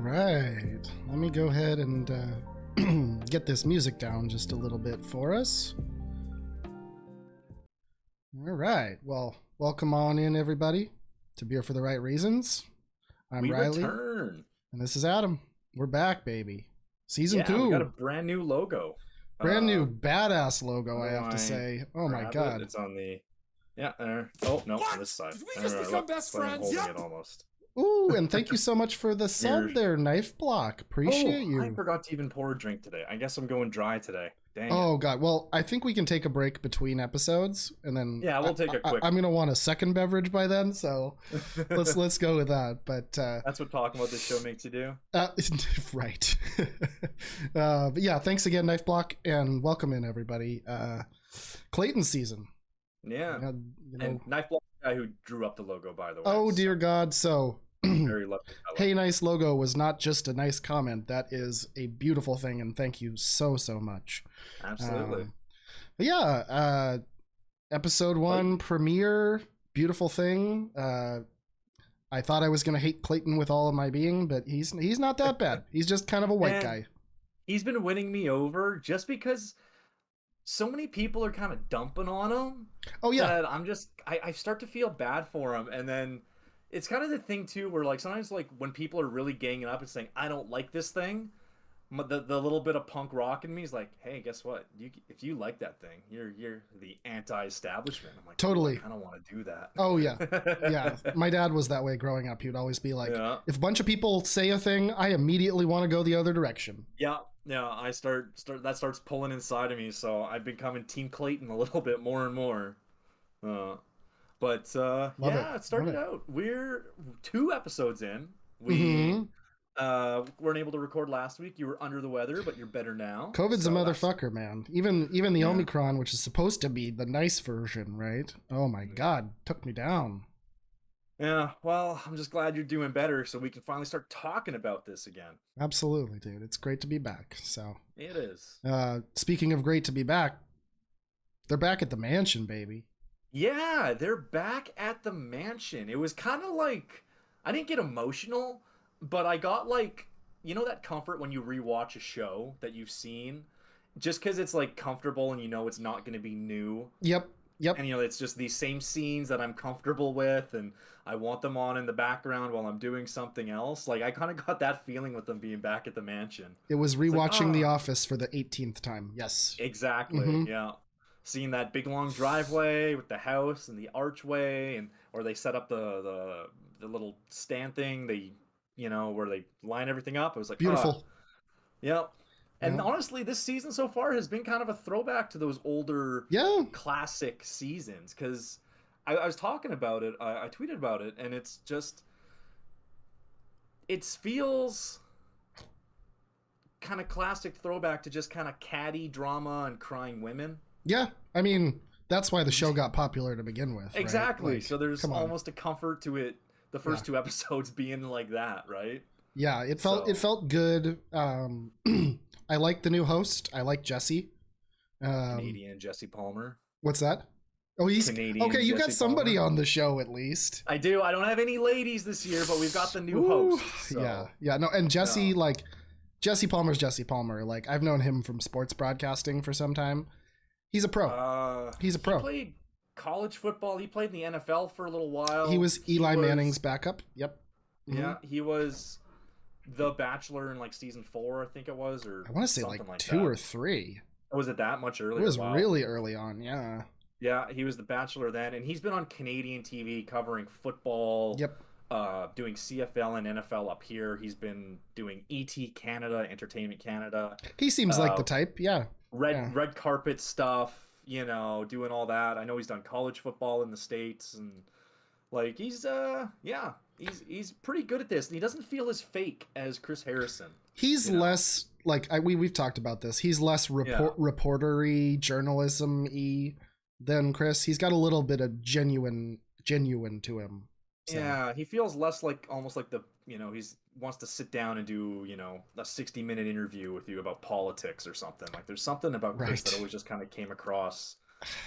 right. Let me go ahead and get this music down just a little bit for us. All right. Well, welcome on in, everybody, to Beer for the Right Reasons. I'm Riley. Return. And this is Adam. We're back, baby. Season 2. We got a brand new logo. Brand new badass logo, I have to say. Oh my god. It's on the... Yeah, there. Oh, no, on this side. Did we just become best friends? Holding Yep. it almost. Ooh, and thank you so much for the sub there, Knife Block. Appreciate you. I forgot to even pour a drink today. I guess I'm going dry today. Dang Oh god. Well, I think we can take a break between episodes, and then we'll take a quick. I'm gonna want a second beverage by then, so let's go with that. But that's what talking about this show makes you do. Right. But yeah, thanks again, Knife Block, and welcome in everybody. Clayton season. Yeah. And Knife Block, the guy who drew up the logo, by the way. Oh dear God. So. Very lucky fellow. Hey, nice logo was not just a nice comment. That is a beautiful thing, and thank you so much. Absolutely. But yeah, episode 1 premiere, beautiful thing. I thought I was gonna hate Clayton with all of my being, but he's not that bad. He's just kind of a white guy. He's been winning me over just because so many people are kind of dumping on him. Oh yeah. That I start to feel bad for him, and then. It's kind of the thing too, where like sometimes like when people are really ganging up and saying I don't like this thing, the little bit of punk rock in me is like, hey, guess what? If you like that thing, you're the anti-establishment. I'm like, totally. I kind of want to do that. Oh yeah, yeah. My dad was that way growing up. He would always be like, if a bunch of people say a thing, I immediately want to go the other direction. Yeah. I start that starts pulling inside of me. So I've been becoming Team Clayton a little bit more and more. But it started out. We're 2 episodes in. We weren't able to record last week. You were under the weather, but you're better now. COVID's a motherfucker, man. Even the Omicron, which is supposed to be the nice version, right? Oh my God, took me down. Yeah, well, I'm just glad you're doing better, so we can finally start talking about this again. Absolutely, dude. It's great to be back. So it is. Speaking of great to be back, they're back at the mansion, baby. Yeah, they're back at the mansion. It was kind of like, I didn't get emotional, but I got like, you know that comfort when you rewatch a show that you've seen, just because it's like comfortable and you know it's not going to be new. Yep. And you know, it's just these same scenes that I'm comfortable with and I want them on in the background while I'm doing something else. Like I kind of got that feeling with them being back at the mansion. It was rewatching The Office for the 18th time. Yes. Exactly. Yeah. Seeing that big long driveway with the house and the archway, or they set up the little stand thing, where they line everything up. It was like beautiful. Yep. And honestly, this season so far has been kind of a throwback to those older classic seasons. Because I was talking about it, I tweeted about it, and it's just, it feels kind of classic throwback to just kind of catty drama and crying women. Yeah, I mean, that's why the show got popular to begin with. Exactly. Right? Like, so there's almost a comfort to it, the first 2 episodes being like that, right? Yeah, it felt good. I like the new host. I like Jessie. Canadian Jessie Palmer. What's that? Oh, he's Canadian. Okay, you got Jessie somebody Palmer. on the show at least. I do. I don't have any ladies this year, but we've got the new host. So. Yeah. No, and Jessie, like, Jessie Palmer's Jessie Palmer. Like, I've known him from sports broadcasting for some time. He's a pro. He's a pro. He played college football. He played in the NFL for a little while. He was Eli Manning's backup. Yep. Yeah, he was the Bachelor in like season 4, I think it was, or I want to say like 2 or 3. Was it that much earlier? It was really early on. Yeah. Yeah, he was the Bachelor then, and he's been on Canadian TV covering football. Yep. Doing CFL and NFL up here. He's been doing ET Canada, Entertainment Canada. He seems like the type. Yeah. Red carpet stuff, doing all that. I know he's done college football in the States, and like he's pretty good at this, and he doesn't feel as fake as Chris Harrison. He's less like we've talked about this. He's less reportery, journalism-y than Chris. He's got a little bit of genuine to him. So. Yeah, he feels less like almost like he wants to sit down and do, a 60-minute interview with you about politics or something. Like there's something about Chris that always just kind of came across.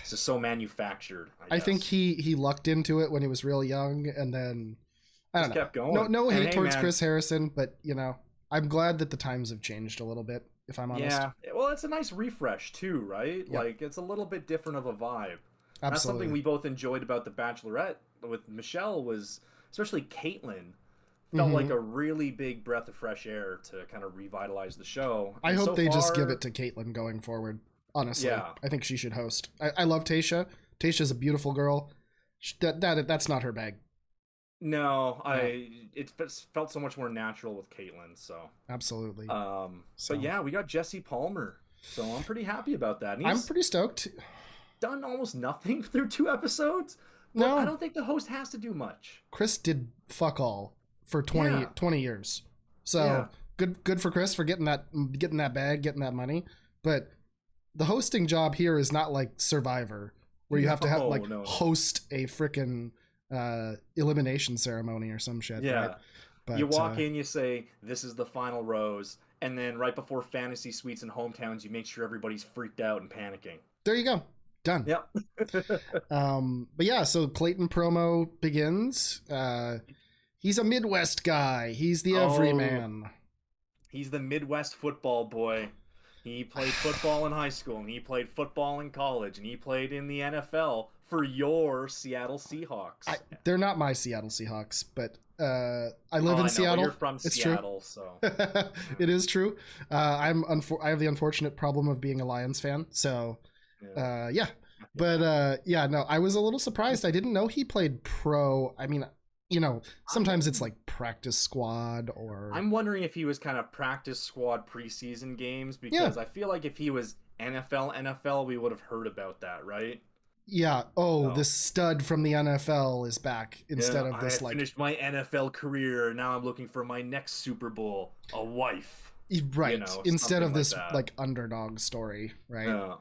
It's just so manufactured. I think he lucked into it when he was real young, and then I don't know. Kept going. No hate towards Chris Harrison, but I'm glad that the times have changed a little bit, if I'm honest. Yeah, well, it's a nice refresh too, right? Yeah. Like it's a little bit different of a vibe. Absolutely. That's something we both enjoyed about The Bachelorette with Michelle was, especially Caitlyn, felt like a really big breath of fresh air to kind of revitalize the show. I hope they just give it to Caitlyn going forward. Honestly, yeah. I think she should host. I love Tayshia. Tayshia's a beautiful girl. That's not her bag. No, it felt so much more natural with Caitlyn. So absolutely. But yeah, we got Jesse Palmer, so I'm pretty happy about that. I'm pretty stoked. Done almost nothing through 2 episodes. No, I don't think the host has to do much. Chris did fuck all for 20 years. So good for Chris for getting that bag, getting that money. But the hosting job here is not like Survivor, where you have to have host a frickin' elimination ceremony or some shit. Yeah. Right? But, you walk in, you say, "This is the final rose," and then right before fantasy suites and hometowns, you make sure everybody's freaked out and panicking. There you go. Done. Yep. But yeah, so Clayton promo begins. He's a Midwest guy. He's the everyman. He's the Midwest football boy. He played football in high school, and he played football in college, and he played in the NFL for your Seattle Seahawks. They're not my Seattle Seahawks, but I live in Seattle. But you're from Seattle, so it is true. I have the unfortunate problem of being a Lions fan, so yeah. But no, I was a little surprised. I didn't know he played pro. I mean, sometimes it's like practice squad or... I'm wondering if he was kind of practice squad preseason games, because I feel like if he was NFL, we would have heard about that, right? Yeah. The stud from the NFL is back instead of this I finished my NFL career. Now I'm looking for my next Super Bowl, a wife. Right. Instead of this like underdog story, right? Yeah.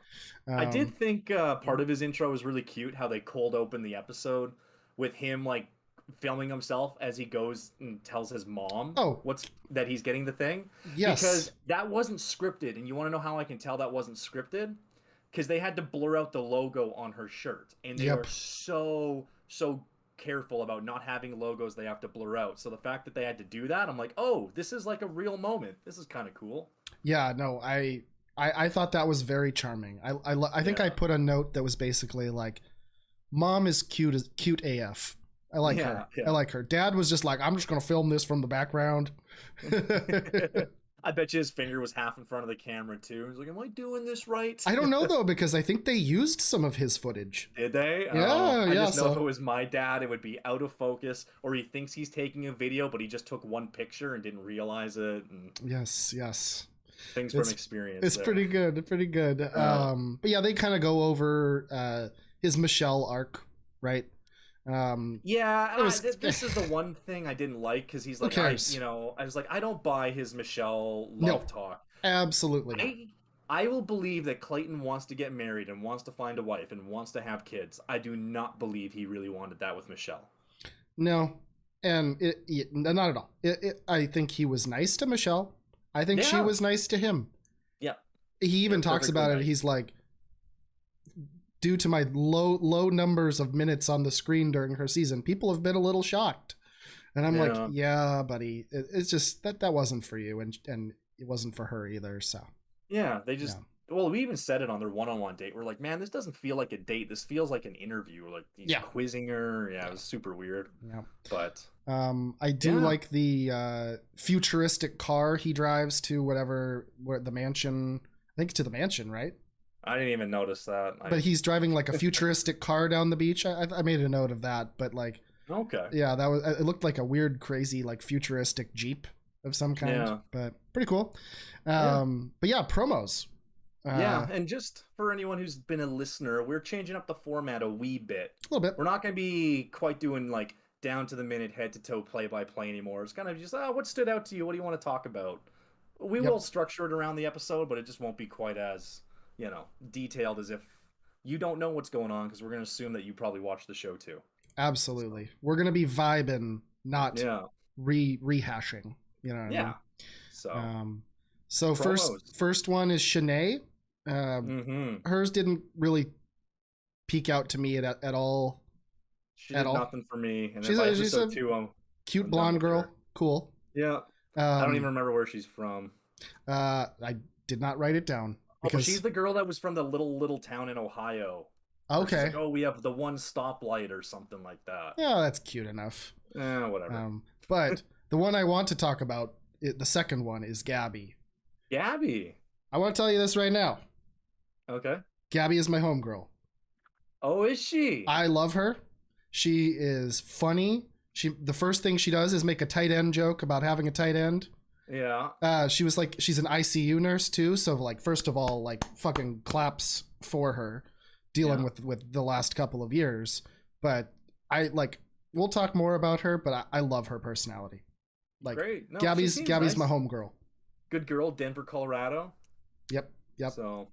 I did think part of his intro was really cute, how they cold open the episode with him like filming himself as he goes and tells his mom that he's getting the thing. Yes. Because that wasn't scripted. And you want to know how I can tell that wasn't scripted? Because they had to blur out the logo on her shirt. And they are so careful about not having logos they have to blur out. So the fact that they had to do that, I'm like, this is like a real moment. This is kind of cool. Yeah, no, I thought that was very charming. I think I put a note that was basically like, Mom is cute AF. I like her. Yeah. I like her. Dad was just like, I'm just going to film this from the background. I bet you his finger was half in front of the camera too. He's like, am I doing this right? I don't know though, because I think they used some of his footage. Did they? Yeah, I just know if it was my dad, it would be out of focus, or he thinks he's taking a video, but he just took one picture and didn't realize it. And... Yes. Things from experience. It's pretty good. But yeah, they kind of go over his Michelle arc, right? This is the one thing I didn't like, because he's like, I was like, I don't buy his Michelle love talk. Absolutely. I will believe that Clayton wants to get married and wants to find a wife and wants to have kids. I do not believe he really wanted that with Michelle. No, and not at all. I think he was nice to Michelle. I think she was nice to him. Yeah. He even talks about it. He's like, due to my low numbers of minutes on the screen during her season, people have been a little shocked. And I'm like, yeah, buddy, it's just that wasn't for you, and it wasn't for her either. So yeah, they just well, we even said it on their one-on-one date. We're like, man, this doesn't feel like a date. This feels like an interview. Like he's quizzing her. Yeah, it was super weird. Yeah, but I do like the futuristic car he drives to where the mansion. I think to the mansion, right? I didn't even notice that. But he's driving like a futuristic car down the beach. I made a note of that, but like, yeah, it looked like a weird, crazy, like futuristic Jeep of some kind. Yeah. But pretty cool. But yeah, promos. And just for anyone who's been a listener, we're changing up the format a wee bit. A little bit. We're not going to be quite doing like down to the minute, head to toe, play by play anymore. It's kind of just, what stood out to you? What do you want to talk about? We will structure it around the episode, but it just won't be quite as detailed as if you don't know what's going on, because we're going to assume that you probably watched the show too. Absolutely. We're going to be vibing, not rehashing. You know what I mean? So first one is Shanae. Hers didn't really peek out to me at all. She did nothing for me. And she's a cute blonde girl. Cool. Yeah. I don't even remember where she's from. I did not write it down. Because she's the girl that was from the little town in Ohio. Okay. She's like, oh, we have the one stoplight or something like that. Yeah, that's cute enough. Whatever. But the one I want to talk about, the second one, is Gabby. Gabby. I want to tell you this right now. Okay. Gabby is my homegirl. Oh, is she? I love her. She is funny. The first thing she does is make a tight end joke about having a tight end. Yeah. She's an ICU nurse too, so like first of all, like fucking claps for her dealing with the last couple of years. But we'll talk more about her, but I love her personality. Like, great. No, Gabby's nice. My homegirl. Good girl, Denver, Colorado. Yep. So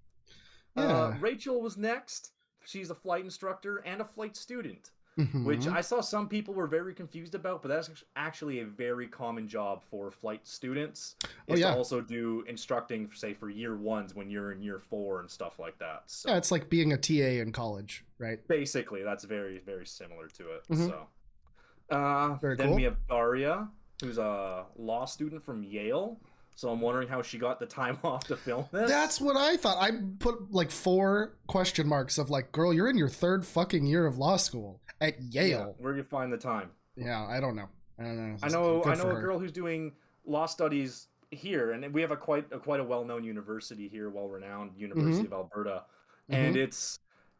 yeah. Rachel was next. She's a flight instructor and a flight student. Mm-hmm. Which I saw some people were very confused about, but that's actually a very common job for flight students. To also do instructing, say, for year ones when you're in year 4 and stuff like that. So, yeah, it's like being a TA in college, right? Basically, that's very, very similar to it. Mm-hmm. So, then we have Daria, who's a law student from Yale. So I'm wondering how she got the time off to film this. That's what I thought. I put like 4 question marks of like, girl, you're in your 3rd fucking year of law school at Yale. Yeah, where do you find the time? Yeah, I don't know. I know a girl who's doing law studies here, and we have a quite a well-known university here, well-renowned University of Alberta, and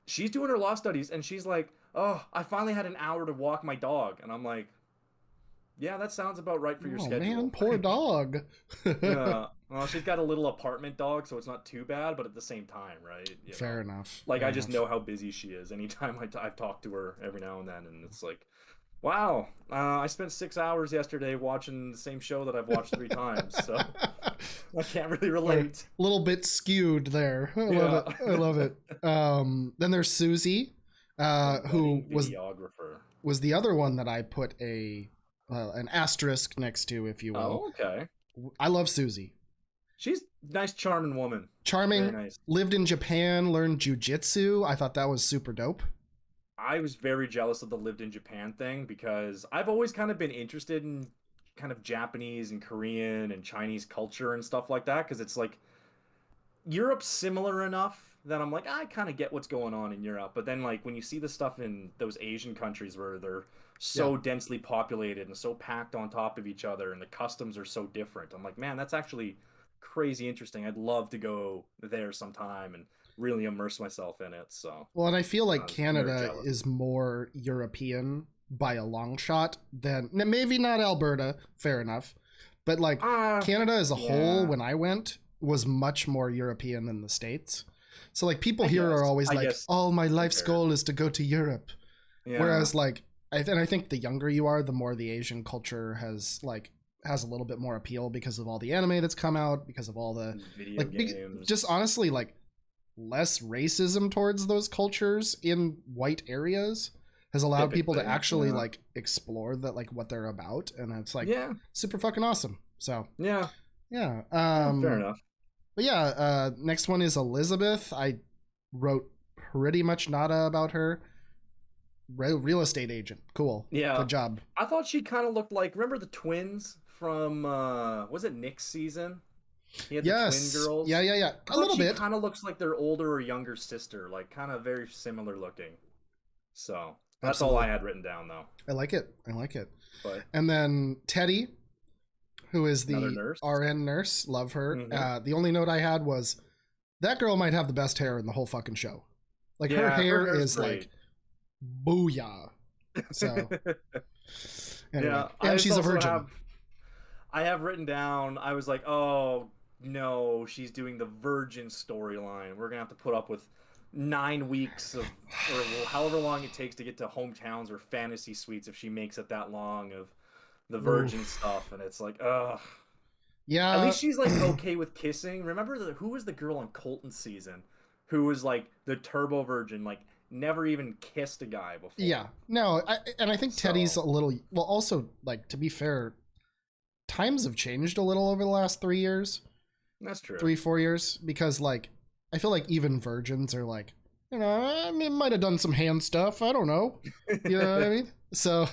she's doing her law studies, and she's like, oh, I finally had an hour to walk my dog, and I'm like, yeah, that sounds about right for your schedule. Man, poor dog. Yeah. Well, she's got a little apartment dog, so it's not too bad, but at the same time, right? Fair enough. Like, I just know how busy she is. Anytime I've talked to her every now and then, and it's like, wow, I spent 6 hours yesterday watching the same show that I've watched 3 times, so I can't really relate. A little bit skewed there. I love it. Then there's Susie, who was the other one that I put an asterisk next to, if you will. Oh, okay. I love Susie. She's a nice, charming woman. Charming. Very nice. Lived in Japan, learned jujitsu. I thought that was super dope. I was very jealous of the lived in Japan thing because I've always kind of been interested in kind of Japanese and Korean and Chinese culture and stuff like that, because it's like Europe's similar enough that I'm like, I kind of get what's going on in Europe. But then like when you see the stuff in those Asian countries where they're so densely populated and so packed on top of each other and the customs are so different, I'm like, man, that's actually crazy interesting. I'd love to go there sometime and really immerse myself in it. So well, and I feel like Canada is more European by a long shot than maybe not Alberta, fair enough, but like Canada as a whole, when I went, was much more European than the States. So like people here are always like, oh, my life's goal is to go to Europe, whereas like I think the younger you are, the more the Asian culture has a little bit more appeal because of all the anime that's come out, because of all the video games. Just honestly, like less racism towards those cultures in white areas has allowed people to actually like explore that, like what they're about, and it's like super fucking awesome. So fair enough. But next one is Elizabeth. I wrote pretty much nada about her. Real estate agent. Cool. Yeah. Good job. I thought she kind of looked like, remember the twins from was it Nick's season? He had the twin girls. Yeah. A little bit. She kind of looks like their older or younger sister, like kind of very similar looking. So that's all I had written down, though. I like it. And then Teddy, who is the RN nurse. Love her. The only note I had was that girl might have the best hair in the whole fucking show. Like her hair is great. Like booyah. So anyway. And she's a virgin. I have written down, I was like, oh no, she's doing the virgin storyline. We're gonna have to put up with 9 weeks of, or however long it takes to get to hometowns or fantasy suites if she makes it that long of the virgin stuff. And it's like, ugh. Yeah. At least she's like okay with kissing. Remember who was the girl on Colton season who was like the turbo virgin, like never even kissed a guy before? Yeah. No, I think Teddy's a little, well, also, like, to be fair, times have changed a little over the last 3 years. That's true. 3-4 years, because like I feel like even virgins are like you know, I mean, might have done some hand stuff. I don't know. You know what I mean? So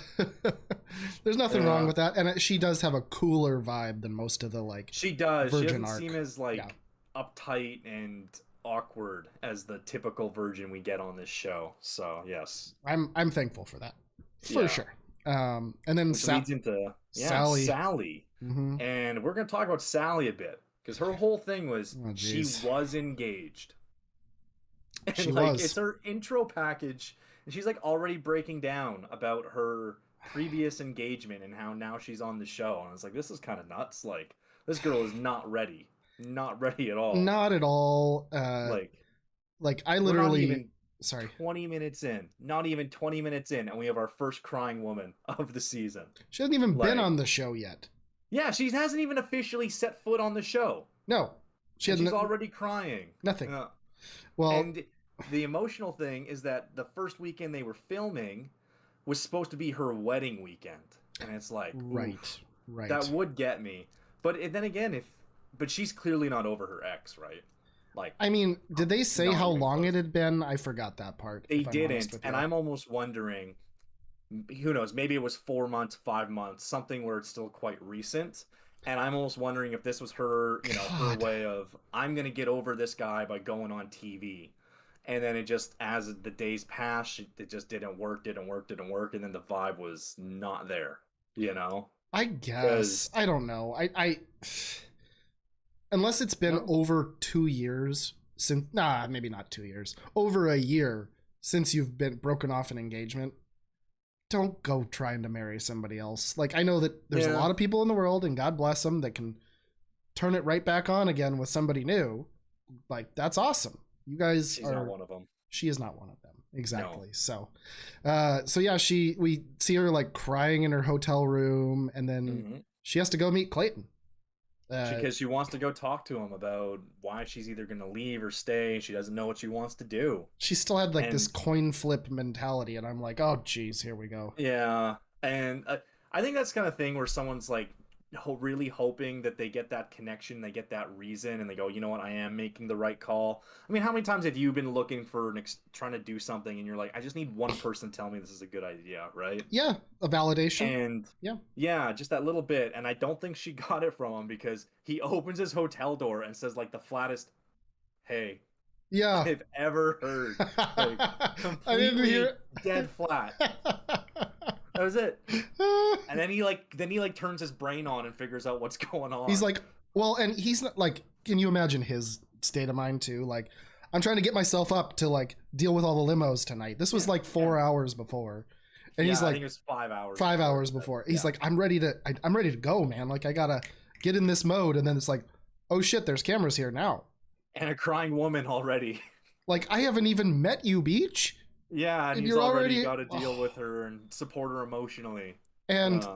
there's nothing wrong with that. And she does have a cooler vibe than most of the like. She does. Virgin she doesn't arc. seem as like uptight and awkward as the typical virgin we get on this show. So yes, I'm thankful for that for sure. And then leads into Sally. Mm-hmm. And we're gonna talk about Sally a bit because her whole thing was she was engaged. And she like was. It's her intro package, and she's like already breaking down about her previous engagement and how now she's on the show. And I was like, this is kind of nuts. Like, this girl is not ready at all. Not at all. Like I literally 20 minutes in, not even 20 minutes in, and we have our first crying woman of the season. She hasn't even been on the show yet. Yeah, she hasn't even officially set foot on the show. No, she's already crying. Nothing. Well, and the emotional thing is that the first weekend they were filming was supposed to be her wedding weekend, and it's like, right, that would get me. But then again, but she's clearly not over her ex, right? Like, I mean, did they say how long it had been? I forgot that part. They didn't, and I'm almost wondering, who knows, maybe it was 4 months, 5 months, something where it's still quite recent. And I'm almost wondering if this was her, her way of, I'm going to get over this guy by going on TV. And then it just, as the days passed, it just didn't work. And then the vibe was not there, I guess. I don't know. I unless it's been over 2 years since, maybe not 2 years, over a year since you've been broken off an engagement, don't go trying to marry somebody else. Like, I know that there's a lot of people in the world, and God bless them, that can turn it right back on again with somebody new. Like, that's awesome. You guys She's not one of them. She is not one of them. Exactly. No. So yeah, we see her like crying in her hotel room, and then she has to go meet Clayton. Because she wants to go talk to him about why she's either going to leave or stay. She doesn't know what she wants to do. She still had like this coin flip mentality, and I'm like, oh geez, here we go. Yeah, and I think that's kind of thing where someone's like really hoping that they get that connection, they get that reason, and they go, you know what, I am making the right call. I mean, how many times have you been looking for trying to do something, and you're like, I just need one person to tell me this is a good idea, right? Yeah, a validation. And yeah, just that little bit. And I don't think she got it from him, because he opens his hotel door and says like the flattest "hey" I've ever heard. Like, completely dead flat. That was it. And then he turns his brain on and figures out what's going on. He's like, well, and he's not like, can you imagine his state of mind too? Like, I'm trying to get myself up to like deal with all the limos tonight. This was like 4 hours before. And he's like, I think it was 5 hours. 5 hours before. He's like, I'm ready to go, man. Like, I gotta get in this mode. And then it's like, oh shit, there's cameras here now. And a crying woman already. Like, I haven't even met you, Beach. Yeah, and he's already got to deal with her and support her emotionally. And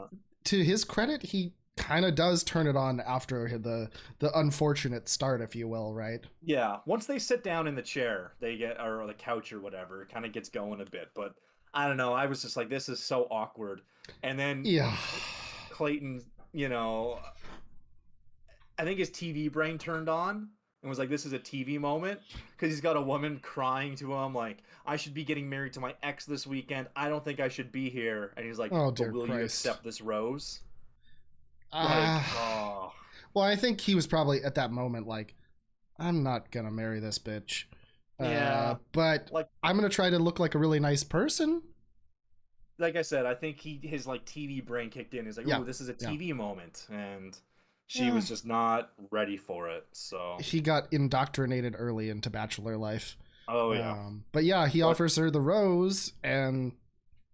to his credit, he kind of does turn it on after the unfortunate start, if you will, right? Yeah, once they sit down in the chair, or the couch or whatever, it kind of gets going a bit. But I don't know, I was just like, this is so awkward. And then Clayton, I think his TV brain turned on and was like, this is a TV moment, because he's got a woman crying to him like, I should be getting married to my ex this weekend. I don't think I should be here. And he's like, oh, dear will Christ. You accept this rose? Well, I think he was probably at that moment like, I'm not gonna marry this bitch. But like, I'm gonna try to look like a really nice person. Like I said, I think his like TV brain kicked in. He's like, oh, this is a TV moment, and she was just not ready for it. So he got indoctrinated early into bachelor life. Oh yeah. But yeah, he offers her the rose, and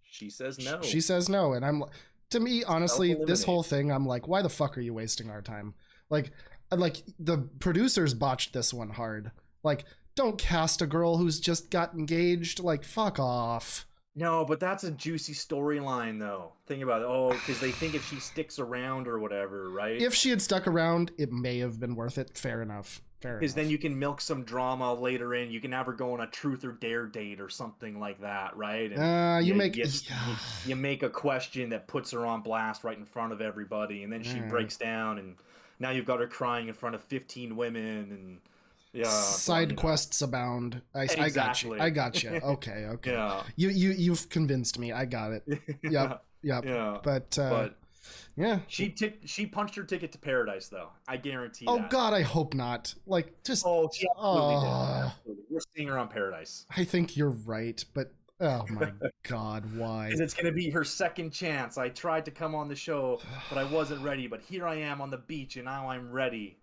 she says no. She says no, and to me, honestly, this whole thing, I'm like, why the fuck are you wasting our time? Like the producers botched this one hard. Like, don't cast a girl who's just got engaged. Like, fuck off. No, but that's a juicy storyline, though. Think about it. Oh, because they think if she sticks around or whatever, right? If she had stuck around, it may have been worth it. Fair enough. Because then you can milk some drama later in. You can have her go on a truth or dare date or something like that, right? And you make a question that puts her on blast right in front of everybody, and then she breaks down, and now you've got her crying in front of 15 women, and side quests abound. Exactly. I got you. Okay. Yeah. You've convinced me. I got it. Yep. Yeah. But yeah. She punched her ticket to paradise, though. I guarantee Oh that. God, I hope not. Like, just. Oh, she absolutely did. Absolutely. We're seeing her on paradise. I think you're right, but oh my God, why? Because it's gonna be her second chance. I tried to come on the show, but I wasn't ready. But here I am on the beach, and now I'm ready.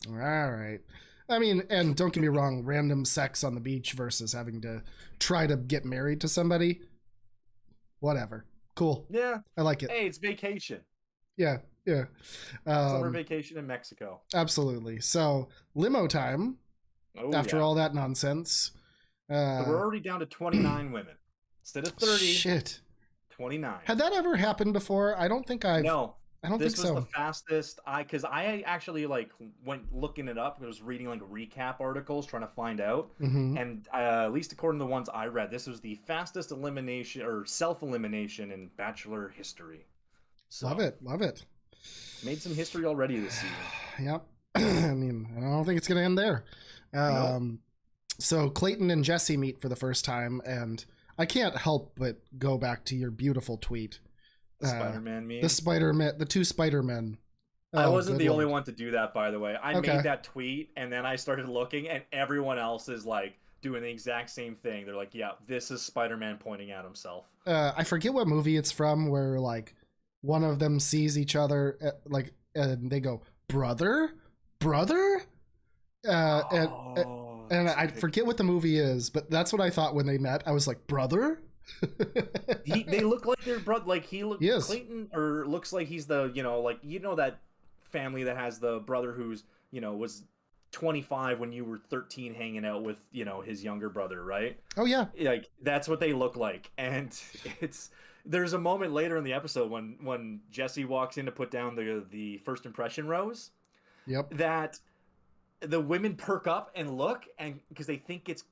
All right. I mean, and don't get me wrong, random sex on the beach versus having to try to get married to somebody. Whatever. Cool. Yeah. I like it. Hey, it's vacation. Yeah. Summer vacation in Mexico. Absolutely. So, limo time. After all that nonsense. So we're already down to 29 women. Instead of 30. Shit. 29. Had that ever happened before? I don't think I've... No. I don't think so. This was the fastest because I actually went looking it up. I was reading recap articles trying to find out, and at least according to the ones I read, this was the fastest elimination or self-elimination in Bachelor history. So, love it. Made some history already this season. Yep. I mean, I don't think it's gonna end there. Nope. So Clayton and Jessie meet for the first time, and I can't help but go back to your beautiful tweet. The Spider-Man meme. The two Spider-Men. I wasn't the only one to do that, by the way. I made that tweet, and then I started looking, and everyone else is doing the exact same thing. They're like, yeah, this is Spider-Man pointing at himself. I forget what movie it's from, where one of them sees each other, and they go, brother? And I forget what the movie is, but that's what I thought when they met. I was like, brother? They look like they're brother. Yes. Clayton, or looks like he's the that family that has the brother who's was 25 when you were 13 hanging out with his younger brother, right? Oh yeah. That's what they look like, and there's a moment later in the episode when Jessie walks in to put down the first impression rose. Yep. That the women perk up and look, and because they think it's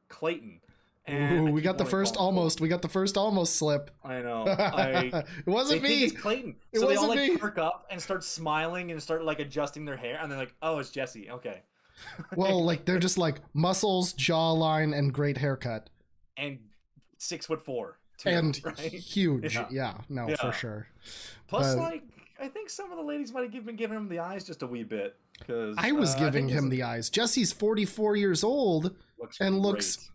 Clayton. And we got the first almost. We got the first almost slip. I know. It wasn't me. They think it's Clayton. So they all perk up and start smiling and start adjusting their hair, and they're like, "Oh, it's Jessie." Okay. Well, they're just muscles, jawline, and great haircut. And 6'4" too, and right? Huge. Yeah. For sure. Plus, I think some of the ladies might have been giving him the eyes just a wee bit. Because I was giving him the eyes. Jesse's 44 years old looks.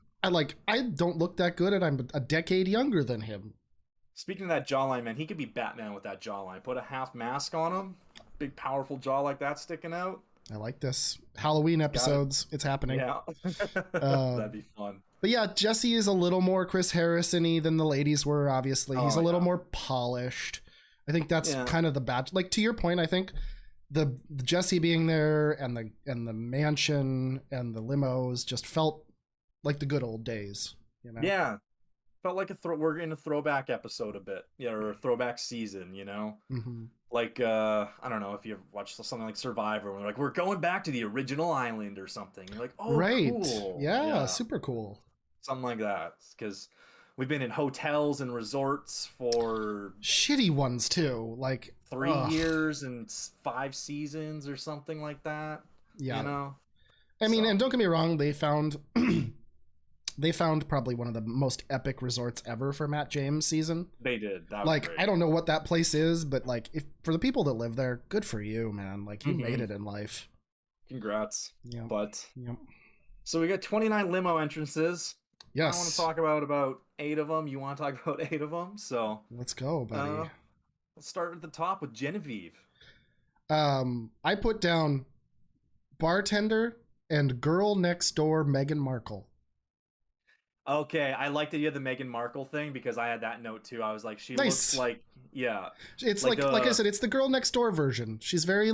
I don't look that good, and I'm a decade younger than him. Speaking of that jawline, man, he could be Batman with that jawline. Put a half mask on him, big powerful jaw like that sticking out. I like this. Halloween episodes, it's happening. Yeah, that'd be fun. But yeah, Jesse is a little more Chris Harrison-y than the ladies were. Obviously, he's a little more polished. I think that's kind of the bad. To your point, I think the Jesse being there and the mansion and the limos just felt like the good old days, Yeah, felt like we're in a throwback episode a bit, or a throwback season, Mm-hmm. I don't know if you've watched something like Survivor, where we're going back to the original island or something. You're like, oh, right, cool. Yeah, super cool, something like that. Because we've been in hotels and resorts for shitty ones too, 3 years and 5 seasons or something like that. Yeah, I mean, and don't get me wrong, they found probably one of the most epic resorts ever for Matt James' season. They did. That was great. I don't know what that place is, but if for the people that live there, good for you, man. You made it in life. Congrats. Yeah. But so we got 29 limo entrances. Yes. I want to talk about 8 of them. You want to talk about 8 of them? So let's go, buddy. Let's start at the top with Genevieve. I put down bartender and girl next door Meghan Markle. Okay, I like that you had the Meghan Markle thing because I had that note too. I was like, she looks like, it's like I said, it's the girl next door version. She's very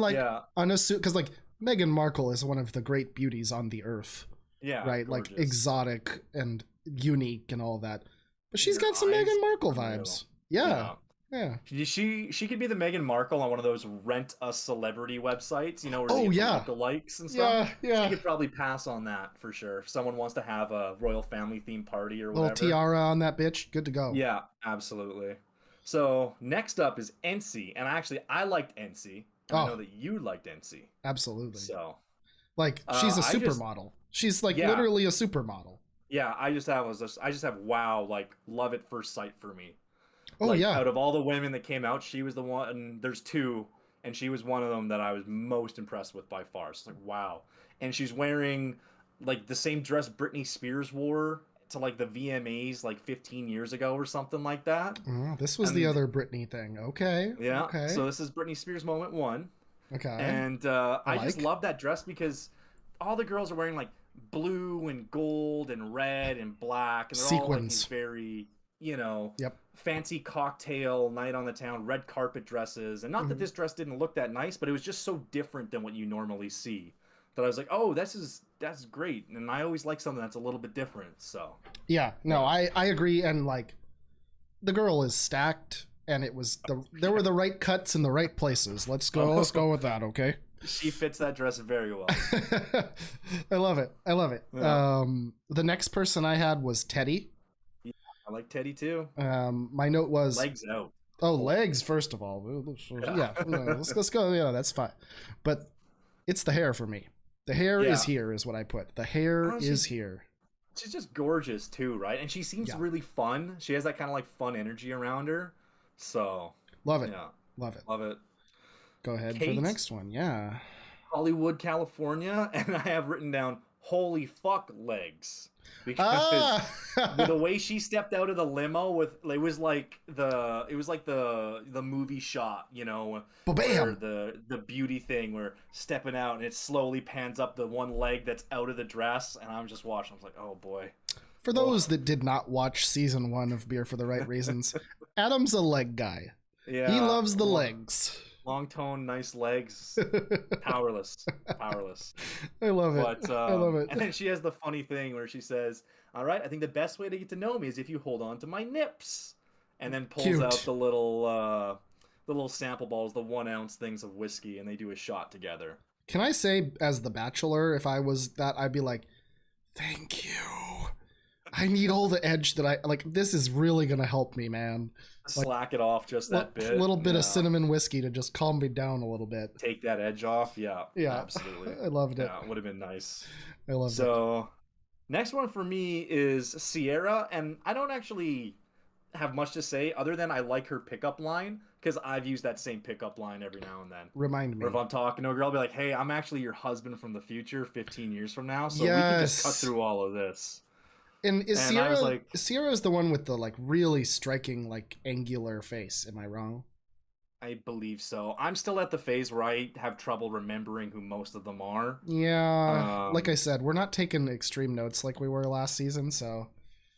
unassuming, because Meghan Markle is one of the great beauties on the earth. Yeah, right, gorgeous. Exotic and unique and all that. But she's got some Meghan Markle vibes. Yeah. She could be the Meghan Markle on one of those rent a celebrity websites, where you get the likes and stuff. Yeah. She could probably pass on that for sure. If someone wants to have a royal family themed party or whatever. Little tiara on that bitch, good to go. Yeah, absolutely. So next up is NC, and I liked NC. I know that you liked NC. Absolutely. So Like she's a supermodel. She's like literally a supermodel. Yeah, I just have wow, like love at first sight for me. Oh like, yeah. Out of all the women that came out, she was the one. And there's two, and she was one of them that I was most impressed with by far. So it's like wow, and she's wearing like the same dress Britney Spears wore to like the VMAs like 15 years ago or something like that. Oh, this was the other Britney thing. Okay. Yeah. Okay. So this is Britney Spears moment 1. Okay. And I just love that dress because all the girls are wearing like blue and gold and red and black, and they're all like these very, fancy cocktail night on the town, red carpet dresses. And not that this dress didn't look that nice, but it was just so different than what you normally see that I was like, oh, that's great. And I always like something that's a little bit different. So yeah, no, I agree. And like the girl is stacked, and there were the right cuts in the right places. Let's go with that. Okay. She fits that dress very well. I love it. Yeah. The next person I had was Teddy. Yeah, I like Teddy too. My note was legs out. Oh, legs first of all. Yeah, no, let's go. Yeah, that's fine. But it's the hair for me. The hair is here, is what I put. The hair is here. She's just gorgeous too, right? And she seems really fun. She has that kind of like fun energy around her. So love it. Yeah, love it. Love it. Go ahead for the next one. Yeah. Hollywood, California, and I have written down holy fuck legs, because the way she stepped out of the limo it was like the movie shot, Ba-bam! Where the beauty thing where stepping out and it slowly pans up the one leg that's out of the dress, and I'm just watching. I was like, oh boy. For those that did not watch season 1 of Beer for the Right Reasons, Adam's a leg guy. Yeah, he loves the legs. Long tone, nice legs, powerless. I love it. But, I love it. And then she has the funny thing where she says, all right, I think the best way to get to know me is if you hold on to my nips. And then pulls out the little sample balls, the 1 ounce things of whiskey, and they do a shot together. Can I say, as the Bachelor, if I was that, I'd be like, thank you. I need all the edge that I like. This is really going to help me, man. Slack it off just that bit. A little bit of cinnamon whiskey to just calm me down a little bit. Take that edge off. Yeah, absolutely. I loved it. Yeah, would have been nice. I loved it. So next one for me is Sierra, and I don't actually have much to say other than I like her pickup line, because I've used that same pickup line every now and then. Remind me. Or if I'm talking to a girl, I'll be like, hey, I'm actually your husband from the future 15 years from now, so we can just cut through all of this. And Sierra is the one with the like really striking like angular face. Am I wrong? I believe so. I'm still at the phase where I have trouble remembering who most of them are. Yeah. Like I said, we're not taking extreme notes like we were last season, so.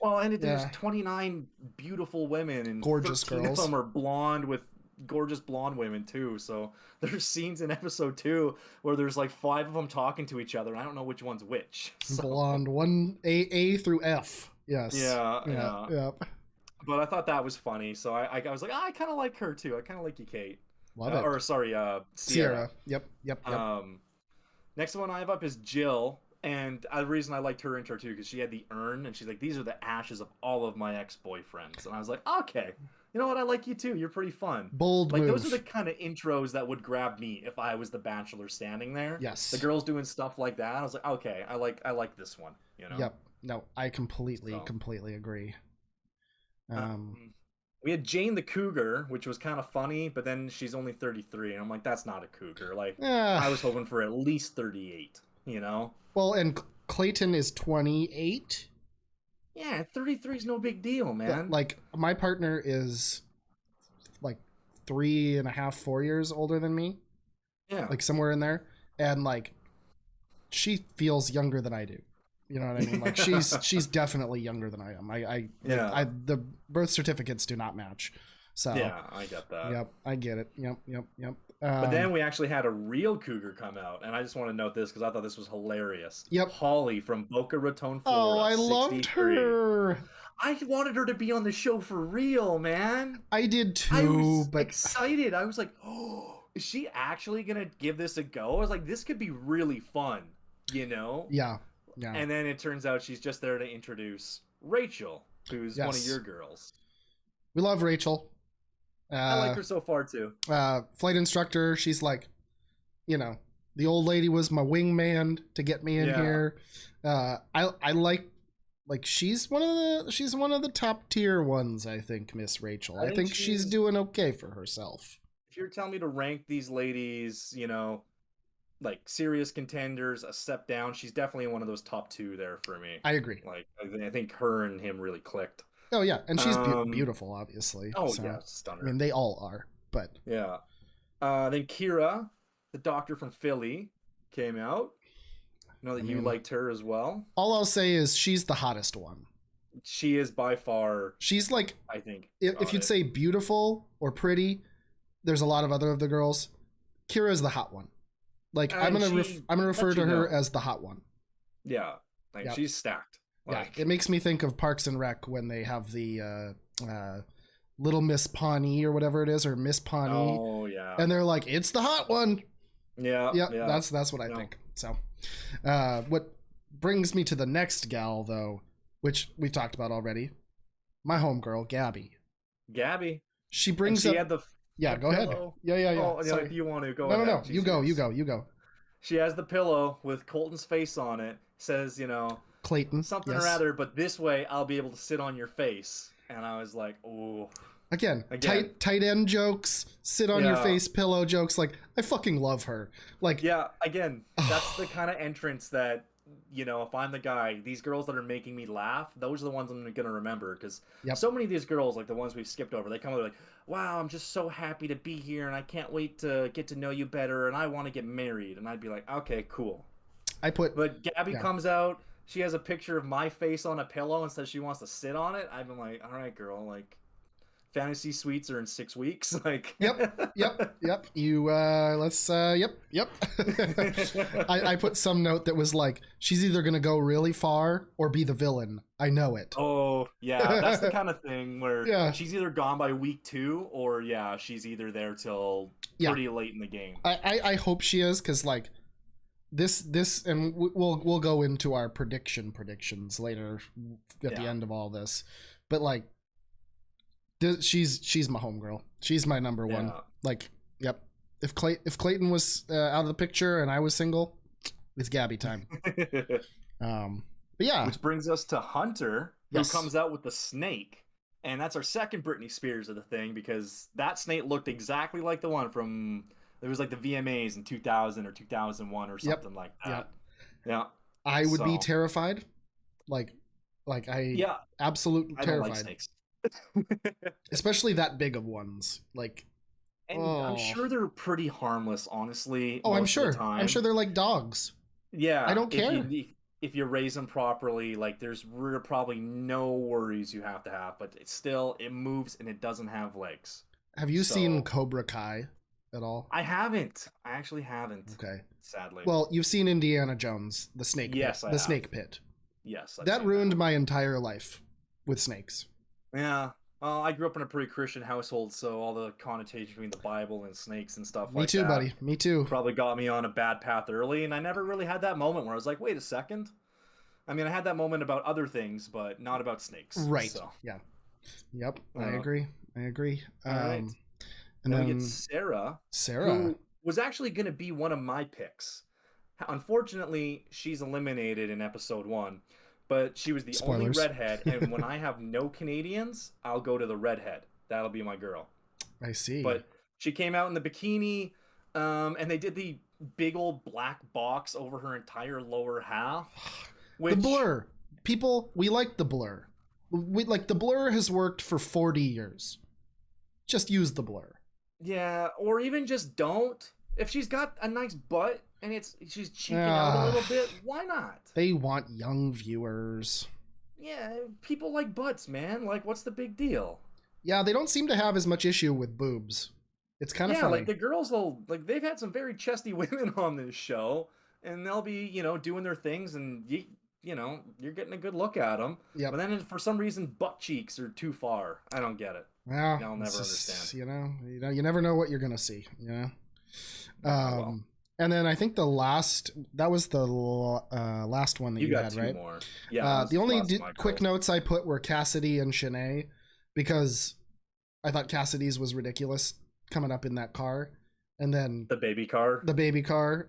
Well, and there's 29 beautiful women, and gorgeous 13 girls. of them are blonde with gorgeous blonde women too. So there's scenes in episode 2 where there's like 5 of them talking to each other, and I don't know which one's which. So. Blonde, one A through F. Yes. Yeah. But I thought that was funny, so I was like, I kind of like her too. I kind of like you, Kate. Love it. Or sorry, Sierra. Yep. Next one I have up is Jill. And the reason I liked her intro too, because she had the urn, and she's like, these are the ashes of all of my ex-boyfriends. And I was like, okay, you know what? I like you too. You're pretty fun. Bold move. Those are the kind of intros that would grab me if I was the Bachelor standing there. Yes. The girls doing stuff like that. I was like, okay, I like this one. Yep. No, I completely agree. We had Jane the Cougar, which was kind of funny, but then she's only 33, and I'm like, that's not a cougar. Like, I was hoping for at least 38. Well, and Clayton is 28. Yeah, 33 is no big deal, man. Like, my partner is like 3.5, 4 years older than me. Yeah. Like, somewhere in there. And, like, she feels younger than I do. You know what I mean? Like, she's definitely younger than I am. The birth certificates do not match. So yeah, I get that. Yep, I get it. Yep. But then we actually had a real cougar come out, and I just want to note this because I thought this was hilarious. Yep, Holly from Boca Raton, Florida. Oh, I loved her. I wanted her to be on the show for real, man. I did too. I was excited. I was like, oh, is she actually gonna give this a go? I was like, this could be really fun, Yeah. And then it turns out she's just there to introduce Rachel, who's one of your girls. We love Rachel. I like her so far too. Flight instructor. She's like, The old lady was my wingman to get me in here. I like she's one of the top tier ones, I think, Miss Rachel. I think she's doing okay for herself. If you're telling me to rank these ladies, you know, like serious contenders, a step down, she's definitely one of those top 2 there for me. I agree. Like I think her and him really clicked. Oh yeah, and she's beautiful, obviously. Oh so, yeah, stunner. I mean, they all are, but yeah. Then Kira, the doctor from Philly, came out. I know that you liked her as well. All I'll say is she's the hottest one. She is by far. She's like, I think, if you'd say beautiful or pretty, there's a lot of other of the girls. Kira is the hot one. Like I'm gonna refer to her as the hot one. Yeah, like she's stacked. Like, yeah, it makes me think of Parks and Rec when they have the Little Miss Pawnee or whatever it is, or Miss Pawnee. Oh yeah. And they're like, it's the hot one. Yeah. That's what I think. So, what brings me to the next gal though, which we've talked about already, my homegirl Gabby. She brings up. Had the go ahead. Yeah. Oh, if you want to go. No. You go. She has the pillow with Colton's face on it. Says, you know, Clayton, something or other, but this way I'll be able to sit on your face. And I was like, oh. Again. Tight end jokes, sit on your face pillow jokes. Like, I fucking love her. Like, yeah, again, that's the kind of entrance that, you know, if I'm the guy, these girls that are making me laugh, those are the ones I'm going to remember. Because so many of these girls, like the ones we've skipped over, they come over like, wow, I'm just so happy to be here and I can't wait to get to know you better and I want to get married. And I'd be like, okay, cool. But Gabby comes out, she has a picture of my face on a pillow and says she wants to sit on it. I've been like, all right, girl, like, fantasy suites are in 6 weeks. Like, yep. You yep. I put some note that was like, she's either gonna go really far or be the villain. I know it. Oh yeah, that's the kind of thing where she's either gone by week 2 or she's either there till pretty late in the game. I hope she is, because like this and we'll go into our predictions later at the end of all this, but like she's my homegirl. She's my number one. Like, yep. If Clayton was out of the picture and I was single, it's Gabby time. But yeah. Which brings us to Hunter, who comes out with the snake, and that's our second Britney Spears of the thing, because that snake looked exactly like the one from. It was like the VMAs in 2000 or 2001 or something like that. Yeah. I would be terrified. Absolutely terrified. I don't like snakes. Especially that big of ones. Like, and I'm sure they're pretty harmless, honestly. Oh, I'm sure. I'm sure they're like dogs. Yeah. I don't care. If you raise them properly, like there's probably no worries you have to have, but it moves and it doesn't have legs. Have you seen Cobra Kai at all? I haven't. I actually haven't. Okay. Sadly. Well, you've seen Indiana Jones, the snake pit. Yes, the snake pit. Yes. That ruined my entire life with snakes. Yeah. Well, I grew up in a pretty Christian household, so all the connotation between the Bible and snakes and stuff like that. Me too, buddy. Me too. Probably got me on a bad path early, and I never really had that moment where I was like, wait a second. I mean, I had that moment about other things, but not about snakes. Right. So. Yeah. Yep. I agree. All right. And then we get Sarah, who was actually going to be one of my picks. Unfortunately, she's eliminated in episode 1, but she was the only redhead. And when I have no Canadians, I'll go to the redhead. That'll be my girl. I see. But she came out in the bikini, and they did the big old black box over her entire lower half. The blur. People, we like the blur. The blur has worked for 40 years. Just use the blur. Yeah, or even just don't. If she's got a nice butt and she's cheeking out a little bit, why not? They want young viewers. Yeah, people like butts, man. Like, what's the big deal? Yeah, they don't seem to have as much issue with boobs. It's kind of funny. Like the girls they've had some very chesty women on this show, and they'll be, doing their things, and you're getting a good look at them. Yeah. But then for some reason, butt cheeks are too far. I don't get it. Well, I'll never understand. You never know what you're gonna see. And then I think that was the last one that you had, right? More. Yeah. The only quick notes I put were Cassidy and Shanae, because I thought Cassidy's was ridiculous coming up in that car. and then the baby car.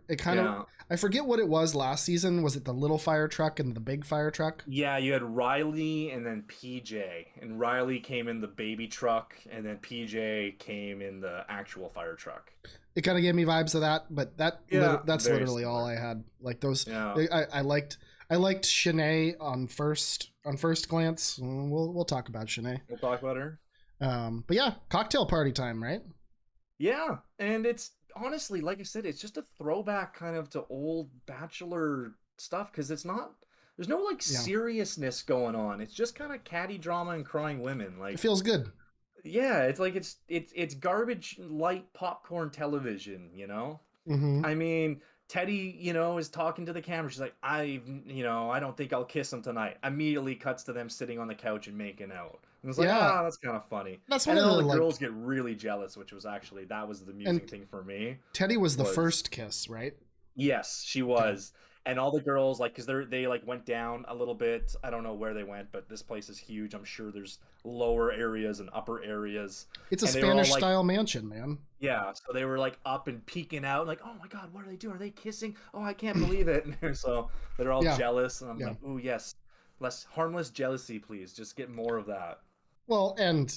It kind of, I forget what it was last season. Was it the little fire truck and the big fire truck? Yeah, you had Riley and then PJ, and Riley came in the baby truck, and then PJ came in the actual fire truck. It kind of gave me vibes of that, but that's literally similar. All I had. Like those, I liked Shanae on first glance. We'll talk about Shanae. We'll talk about her. But yeah, cocktail party time, right? Yeah, and it's honestly, like I said, it's just a throwback kind of to old Bachelor stuff, because it's not, there's no like seriousness going on. It's just kind of catty drama and crying women. Like, it feels good. Yeah, it's like it's garbage light popcorn television, you know? Mm-hmm. I mean, Teddy, is talking to the camera. She's like, I don't think I'll kiss him tonight. Immediately cuts to them sitting on the couch and making out. And it's like, that's kind of funny. That's and then all the girls get really jealous, which was actually, that was the amusing thing for me. Teddy was the first kiss, right? Yes, she was. Okay. And all the girls, like, because they like went down a little bit. I don't know where they went, but this place is huge. I'm sure there's lower areas and upper areas. It's a Spanish-style mansion, man. Yeah, so they were like up and peeking out, like, oh my God, what are they doing? Are they kissing? Oh, I can't believe it. And so they're all jealous, and I'm like, oh yes, less harmless jealousy, please. Just get more of that. Well, and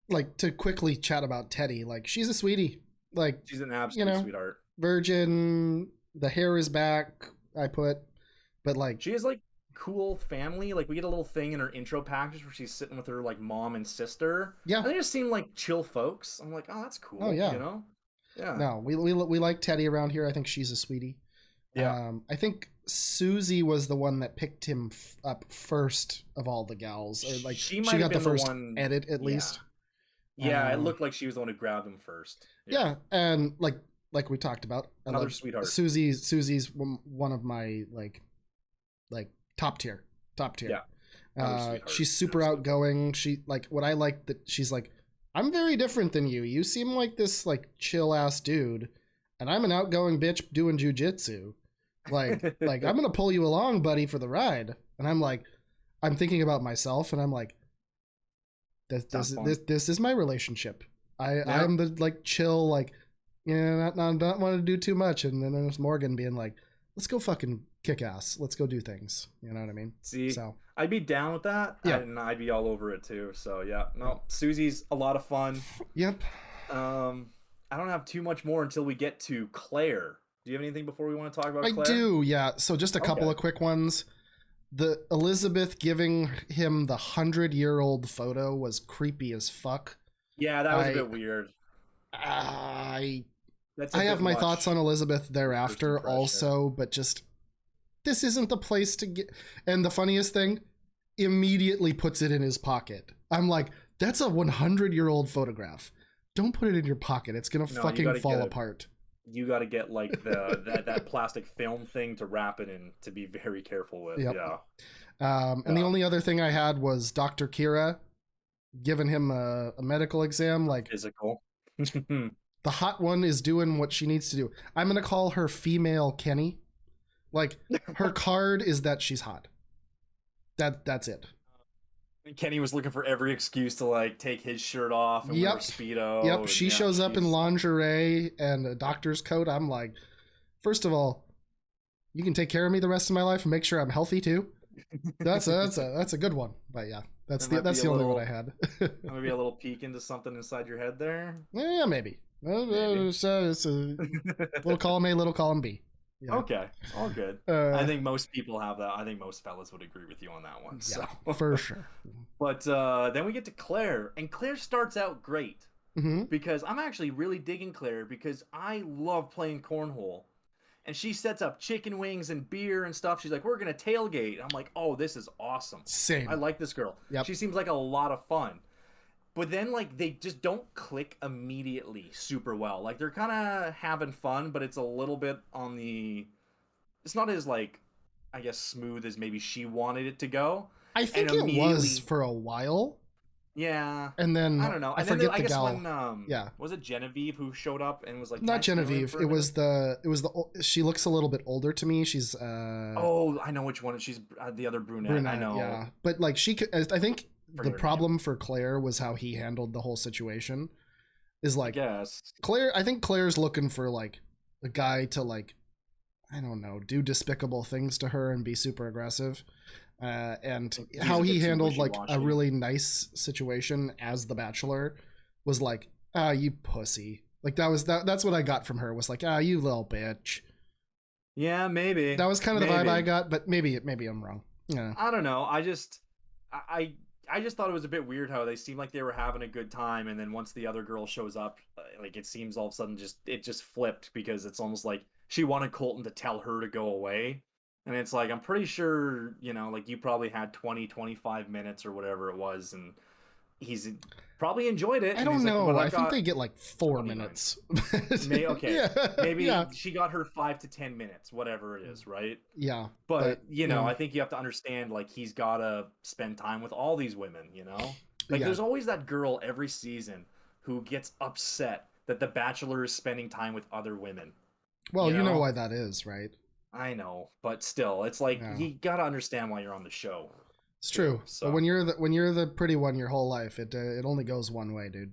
like to quickly chat about Teddy, like she's a sweetie. Like she's an absolute sweetheart. Virgin, the hair is back. But like she has like cool family. Like we get a little thing in her intro package where she's sitting with her like mom and sister. Yeah, and they just seem like chill folks. I'm like, oh, that's cool. Oh yeah, yeah. No, we like Teddy around here. I think she's a sweetie. Yeah. I think Susie was the one that picked him up first of all the gals. Or like she got the first edit at least. Yeah, it looked like she was the one who grabbed him first. Yeah, and like we talked about, another sweetheart. Susie's one of my like top tier. Yeah. She's super outgoing. She like what I like that she's like, I'm very different than you. You seem like this like chill ass dude, and I'm an outgoing bitch doing jujitsu. Like I'm gonna pull you along, buddy, for the ride. And I'm like, I'm thinking about myself, and I'm like, this is my relationship. I'm the like chill like. Not want to do too much, and then there's Morgan being like, "Let's go fucking kick ass. Let's go do things." You know what I mean? See, so I'd be down with that, and I'd be all over it too. So yeah, no, Susie's a lot of fun. Yep. I don't have too much more until we get to Claire. Do you have anything before we want to talk about Claire? I do, yeah. So just a couple of quick ones. The Elizabeth giving him the 100-year-old photo was creepy as fuck. Yeah, that was a bit weird. I have my thoughts on Elizabeth thereafter also, but just this isn't the place to get. And the funniest thing, immediately puts it in his pocket. I'm like, that's a 100-year-old photograph. Don't put it in your pocket. It's gonna fucking fall apart. You got to get like that plastic film thing to wrap it in, to be very careful with. Yep. Yeah. And the only other thing I had was Dr. Kira giving him a medical exam, like physical. The hot one is doing what she needs to do. I'm going to call her female Kenny. Like, her card is that she's hot. That's it. Kenny was looking for every excuse to, like, take his shirt off and wear a Speedo. Yep, she shows up in lingerie and a doctor's coat. I'm like, first of all, you can take care of me the rest of my life and make sure I'm healthy, too. That's a good one. But, yeah, that's the only one I had. Maybe a little peek into something inside your head there? Yeah, maybe. It's a little column A, little column B. Yeah. Okay, all good. I think most people have that. I think most fellas would agree with you on that one. So. Yeah, for sure. But then we get to Claire, and Claire starts out great because I'm actually really digging Claire because I love playing cornhole. And she sets up chicken wings and beer and stuff. She's like, we're going to tailgate. I'm like, oh, this is awesome. Same. I like this girl. Yep. She seems like a lot of fun. But then, like, they just don't click immediately super well. Like, they're kind of having fun, but it's a little bit on the... It's not as, like, I guess, smooth as maybe she wanted it to go. I think it was for a while. Yeah. And then... I don't know. I forget the gal. When, was it Genevieve who showed up and was like... Not Genevieve. It was the... She looks a little bit older to me. She's... Oh, I know which one. She's the other brunette. I know. Yeah. But, like, I think... The problem for Claire was how he handled the whole situation. is like Claire. I think Claire's looking for like a guy to like, I don't know, do despicable things to her and be super aggressive. And how he handled like a really nice situation as the Bachelor was like, you pussy. Like that's what I got from her, was like, you little bitch. Yeah, maybe. That was kind of the vibe I got, but maybe I'm wrong. Yeah. I don't know. I just thought it was a bit weird how they seemed like they were having a good time, and then once the other girl shows up, like it seems all of a sudden it just flipped, because it's almost like she wanted Colton to tell her to go away. And it's like, I'm pretty sure, like you probably had 20, 25 minutes or whatever it was, and he's probably enjoyed it. I don't know. I think they get like 4 minutes. Maybe she got her 5 to 10 minutes, whatever it is, right? Yeah. But I think you have to understand, like, he's got to spend time with all these women, Like, there's always that girl every season who gets upset that the Bachelor is spending time with other women. Well, you know why that is, right? I know, but still, it's like, you got to understand why you're on the show. It's true. So. But when you're the pretty one your whole life, it only goes one way, dude.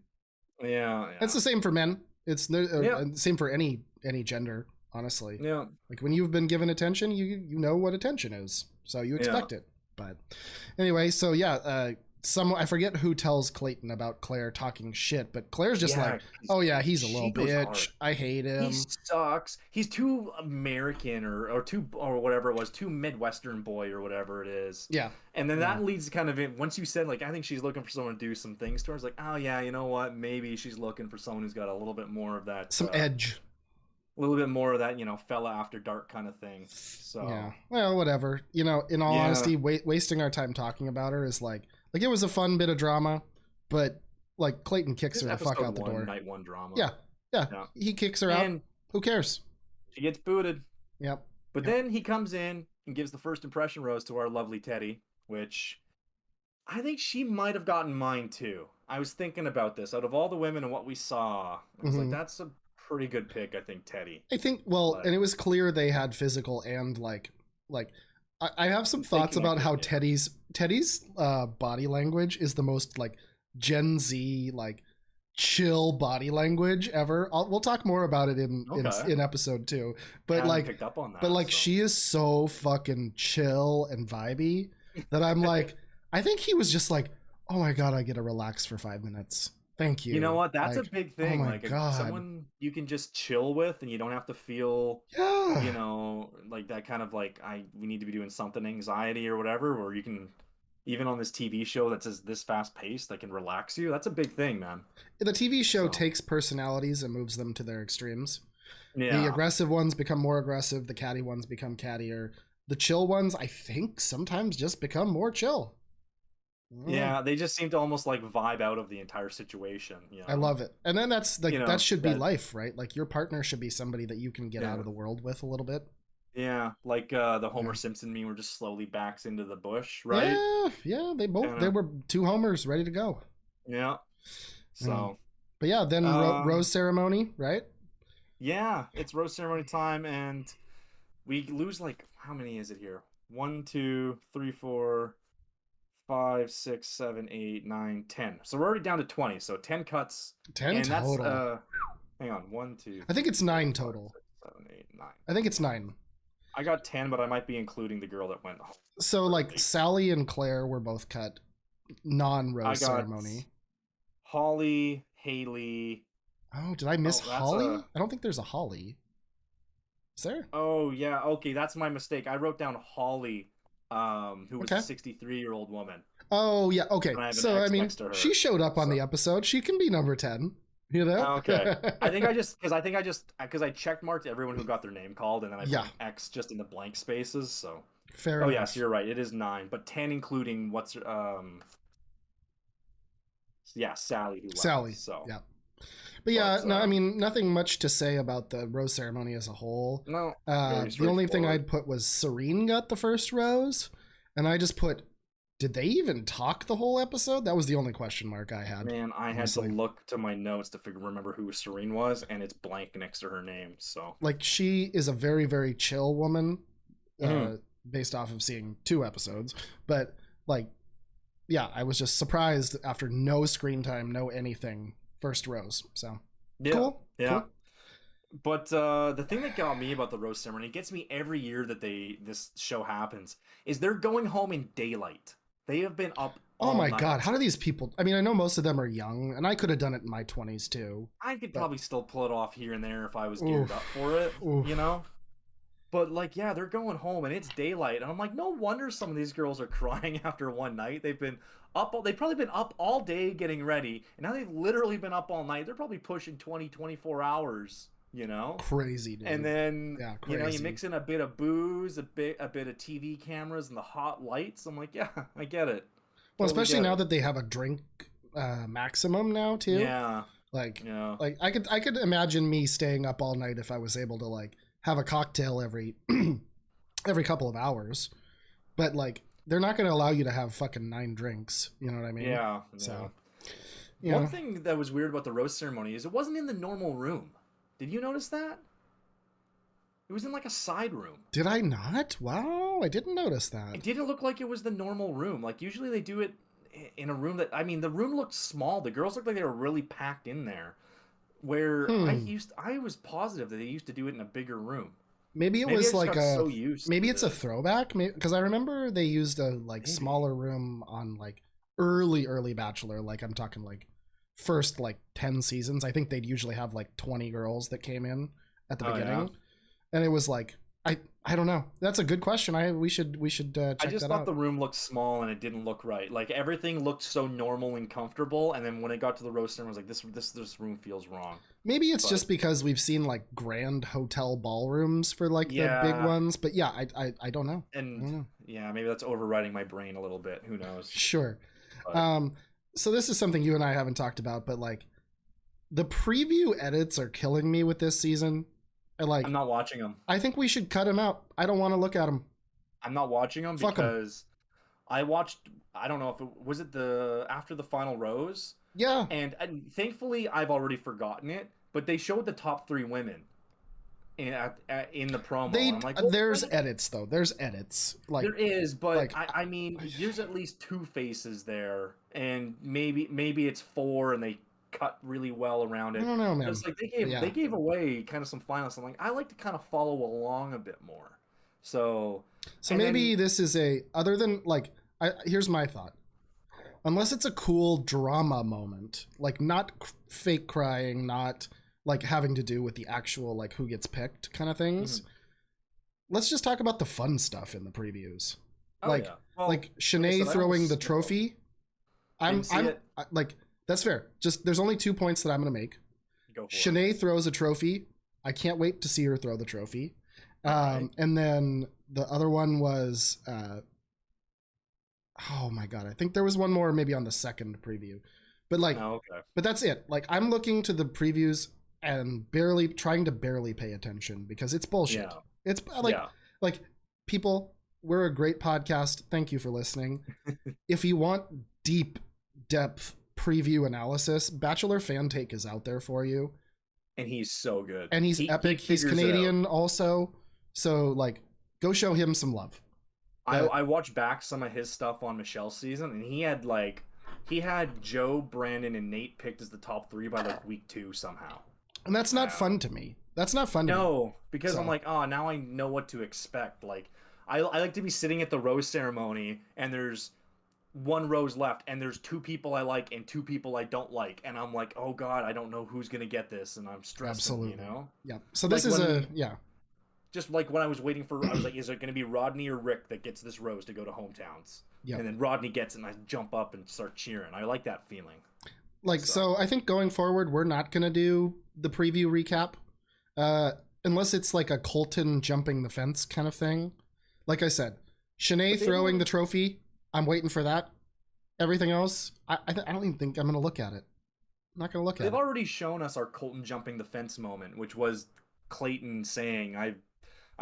Yeah. It's the same for men. It's the same for any gender, honestly. Yeah. Like when you've been given attention, you know what attention is, so you expect it. But anyway, so I forget who tells Clayton about Claire talking shit, but Claire's just like, oh yeah, he's a little bitch. Hard. I hate him. He sucks. He's too American or whatever it was, too Midwestern boy or whatever it is. Yeah. And then that leads kind of in, once you said, like, I think she's looking for someone to do some things to her. It's like, oh yeah, you know what? Maybe she's looking for someone who's got a little bit more of that. Some edge. A little bit more of that, fella after dark kind of thing. So. Yeah. Well, whatever. In all honesty, wasting our time talking about her is like it was a fun bit of drama, but like Clayton kicks her the fuck out the door. Night one drama. Yeah. He kicks her out. Who cares? She gets booted. Yep. But then he comes in and gives the first impression rose to our lovely Teddy, which I think she might have gotten mine too. I was thinking about this. Out of all the women and what we saw, I was like, that's a pretty good pick, I think, Teddy. I think, and it was clear they had physical and like I have some thoughts about how Teddy's body language is the most like Gen Z like chill body language ever. We'll talk more about it in episode 2. But like, picked up on that, but like she is so fucking chill and vibey that I'm like, I think he was just like, oh my god, I get to relax for 5 minutes. Thank you. You know what? That's like, a big thing. Oh my god. Someone you can just chill with, and you don't have to feel, like that kind of like we need to be doing something anxiety or whatever. Or you can, even on this TV show that's this fast paced, that can relax you. That's a big thing, man. The TV show takes personalities and moves them to their extremes. Yeah. The aggressive ones become more aggressive. The catty ones become cattier. The chill ones, I think, sometimes just become more chill. Yeah, they just seem to almost like vibe out of the entire situation. I love it. And then that's like that should be life, right? Like your partner should be somebody that you can get out of the world with a little bit. Yeah, like the Homer Simpson meme where just slowly backs into the bush, right? Yeah, they were 2 homers ready to go. Yeah. So. But yeah, then rose ceremony, right? Yeah, it's rose ceremony time, and we lose like, how many is it here? 1, 2, 3, 4, 5, 6, 7, 8, 9, 10. So we're already down to 20. So 10 cuts. 10 and total. That's, hang on. 1, 2. I think it's 9 total. 5, 6, 7, 8, 9. I think it's 9. I got 10, but I might be including the girl that went home. So like Sally and Claire were both cut non-rose ceremony. Holly, Haley. Oh, did I miss Holly? I don't think there's a Holly. Is there? Oh yeah. Okay, that's my mistake. I wrote down Holly. Who was a 63-year-old woman. Oh yeah, okay. So I mean, she showed up on the episode. She can be number 10. You know? Okay. I check marked everyone who got their name called, and then I put X just in the blank spaces. So fair enough. Yes, you're right. It is 9, but 10 including Sally who left. Sally. So yeah. But yeah, no, I mean, nothing much to say about the rose ceremony as a whole. No. The only thing I'd put was Serene got the first rose, and I just put, did they even talk the whole episode? That was the only question mark I had. Man, I had to look to my notes to remember who Serene was, and it's blank next to her name. So like, she is a very, very chill woman, based off of seeing 2 episodes. But like, yeah, I was just surprised after no screen time, no anything, first rose. So yeah, cool. Yeah. Cool. But the thing that got me about the rose ceremony, it gets me every year that this show happens, is they're going home in daylight. They have been up all night. God, how do these people... I mean, I know most of them are young, and I could have done it in my 20s too. I could probably still pull it off here and there if I was geared up for it, you know? But, like, yeah, they're going home, and it's daylight, and I'm like, no wonder some of these girls are crying after one night. They've probably been up all day getting ready, and now they've literally been up all night. They're probably pushing 24 hours, you know? Crazy, dude. And then, you know, you mix in a bit of booze, a bit of TV cameras, and the hot lights. I'm like, yeah, I get it. Well, especially now that they have a drink maximum now, too. Yeah. Like I could imagine me staying up all night if I was able to, like, have a cocktail every couple of hours, but like they're not going to allow you to have fucking 9 drinks. You know what I mean? Yeah. So one thing that was weird about the rose ceremony is it wasn't in the normal room. Did you notice that? It was in like a side room. Did I not? Wow, I didn't notice that. It didn't look like it was the normal room. Like usually they do it in a room that, I mean, the room looked small. The girls looked like they were really packed in there. Where I was positive that they used to do it in a bigger room. Maybe was like maybe it's a throwback. Because I remember they used a smaller room on like early Bachelor. Like I'm talking like first like 10 seasons. I think they'd usually have like 20 girls that came in at the beginning, and it was like I don't know. That's a good question. We should check that out. I just thought the room looked small and it didn't look right. Like everything looked so normal and comfortable, and then when it got to the roaster, I was like, this room feels wrong. Maybe it's just because we've seen like grand hotel ballrooms for like the big ones, but yeah, I don't know. And yeah, maybe that's overriding my brain a little bit. Who knows? Sure. But... so this is something you and I haven't talked about, but like the preview edits are killing me with this season. I'm not watching them. I think we should cut them out. I don't want to look at them. I'm not watching them because I watched. I don't know if it was after the final rose. Yeah. And thankfully, I've already forgotten it. But they showed the top 3 women in the promo. I'm like, there's edits though. There's edits. Like there is, but I mean, there's at least 2 faces there, and maybe it's 4, and they cut really well around it. I don't know, man. It's like they gave away kind of some finalists. I'm like, I like to kind of follow along a bit more. So maybe this is other than like, here's my thought. Unless it's a cool drama moment, like not fake crying, not like having to do with the actual like who gets picked kind of things. Let's just talk about the fun stuff in the previews. Like Shanae throwing the trophy. I'm like, that's fair. Just there's only 2 points that I'm gonna make. Go for Shanae throws a trophy. I can't wait to see her throw the trophy. And then the other one was oh my god, I think there was one more maybe on the second preview. But like but that's it. Like I'm looking to the previews and trying to barely pay attention because it's bullshit. Yeah. It's like people, we're a great podcast. Thank you for listening. If you want deep depth preview analysis, Bachelor Fan Take is out there for you. And he's so good. And he's epic. He's Canadian also. So like go show him some love. I watched back some of his stuff on Michelle's season, and he had Joe, Brandon, and Nate picked as the top 3 by like week 2 somehow. And that's not fun to me. That's not fun to me. No, because I'm like, oh, now I know what to expect. Like I like to be sitting at the rose ceremony and there's 1 rose left and there's 2 people I like and 2 people I don't like, and I'm like, oh god, I don't know who's gonna get this, and I'm stressed. Absolutely. You know? Yeah. So this is just like when I was waiting for, I was like, is it going to be Rodney or Rick that gets this rose to go to hometowns? Yeah. And then Rodney gets it, and I jump up and start cheering. I like that feeling. So I think going forward, we're not going to do the preview recap unless it's like a Colton jumping the fence kind of thing. Like I said, Shanae throwing the trophy, I'm waiting for that. Everything else, I don't even think I'm going to look at it. I'm not going to look at it. They've already shown us our Colton jumping the fence moment, which was Clayton saying, I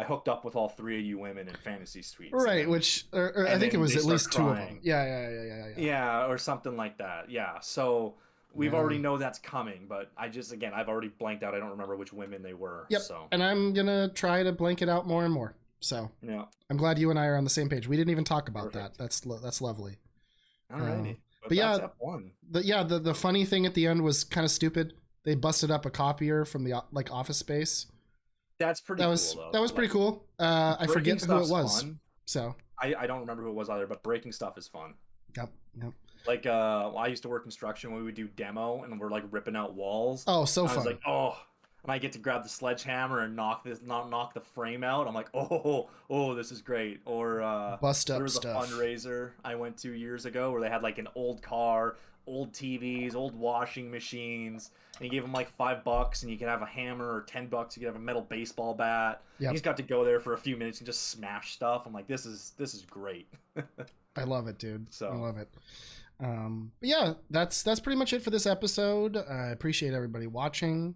hooked up with all 3 of you women in fantasy suites. Right, which I think it was at least crying. 2 of them. Yeah, or something like that. Yeah, so we've already know that's coming, but I've already blanked out. I don't remember which women they were. Yep, so. And I'm going to try to blank it out more and more. So yeah, I'm glad you and I are on the same page. We didn't even talk about that. That's lovely. Alrighty. But yeah, the funny thing at the end was kind of stupid. They busted up a copier from the like office space. That's pretty cool, though. That was pretty cool. I forget who it was. Fun. So I don't remember who it was either, but breaking stuff is fun. Yep. Like I used to work construction when we would do demo and we're like ripping out walls. Oh, so fun. I was like, oh, and I get to grab the sledgehammer and knock the frame out. I'm like, oh, this is great. Or bust up there was stuff. A fundraiser I went to years ago where they had like an old car, old TVs, old washing machines, and you gave them like $5 and you could have a hammer, or $10 you could have a metal baseball bat. Yep. He's got to go there for a few minutes and just smash stuff. I'm like, this is great. I love it, dude. So I love it. But yeah, that's pretty much it for this episode. I appreciate everybody watching.